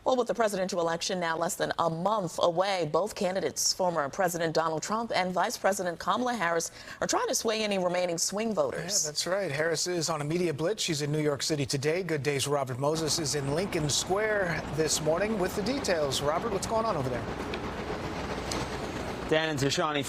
Well, with the presidential election now less than a month away, both candidates, former President Donald Trump and Vice President Kamala Harris, are trying to sway any remaining swing voters. Yeah, that's right. Harris is on a media blitz. She's in New York City today. Good Day's Robert Moses is in Lincoln Square this morning with the details. Robert, what's going on over there? Dan and Tashani,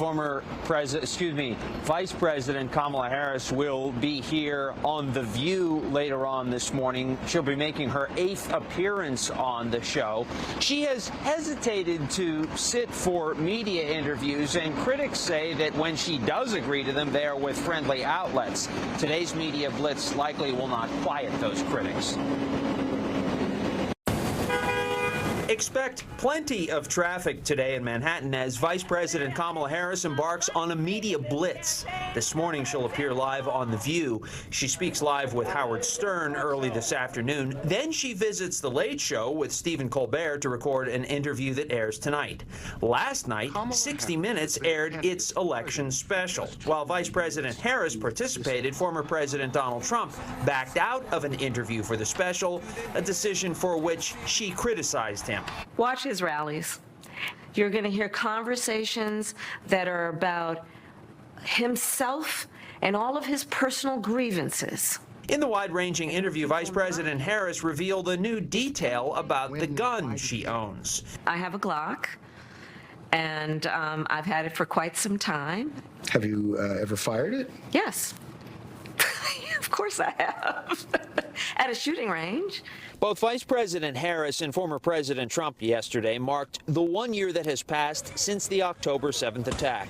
Vice President Kamala Harris will be here on The View later on this morning. She'll be making her 8th appearance on the show. She has hesitated to sit for media interviews, and critics say that when she does agree to them, they are with friendly outlets. Today's media blitz likely will not quiet those critics. Expect plenty of traffic today in Manhattan as Vice President Kamala Harris embarks on a media blitz. This morning, she'll appear live on The View. She speaks live with Howard Stern early this afternoon. Then she visits The Late Show with Stephen Colbert to record an interview that airs tonight. Last night, 60 Minutes aired its election special. While Vice President Harris participated, former President Donald Trump backed out of an interview for the special, a decision for which she criticized him. Watch his rallies. You're going to hear conversations that are about himself and all of his personal grievances. In the wide-ranging interview, Vice President Harris revealed a new detail about the gun she owns. I have a Glock, and I've had it for quite some time. Have you ever fired it? Yes. Of course I have. At a shooting range. Both Vice President Harris and former President Trump yesterday marked the 1 year that has passed since the October 7th attack.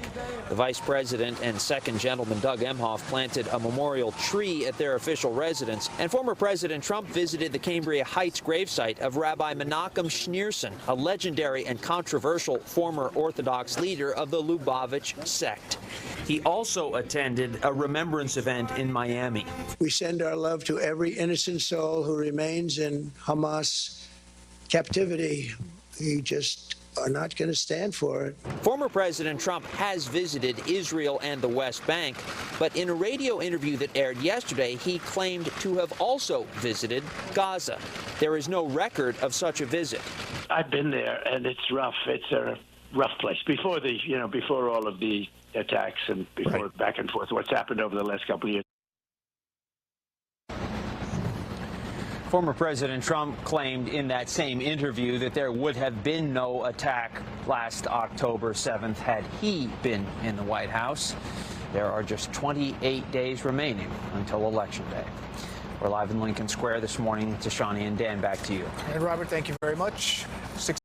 The Vice President and Second Gentleman Doug Emhoff planted a memorial tree at their official residence, and former President Trump visited the Cambria Heights gravesite of Rabbi Menachem Schneerson, a legendary and controversial former Orthodox leader of the Lubavitch sect. He also attended a remembrance event in Miami. We send our love to every innocent soul who remains in Hamas captivity. We just are not going to stand for it. Former President Trump has visited Israel and the West Bank, but in a radio interview that aired yesterday, he claimed to have also visited Gaza. There is no record of such a visit. I've been there, and it's rough. It's a rough place. Before all of the attacks and before back and forth, what's happened over the last couple of years. Former President Trump claimed in that same interview that there would have been no attack last October 7th had he been in the White House. There are just 28 days remaining until Election Day. We're live in Lincoln Square this morning. Tashani and Dan, back to you. And Robert, thank you very much.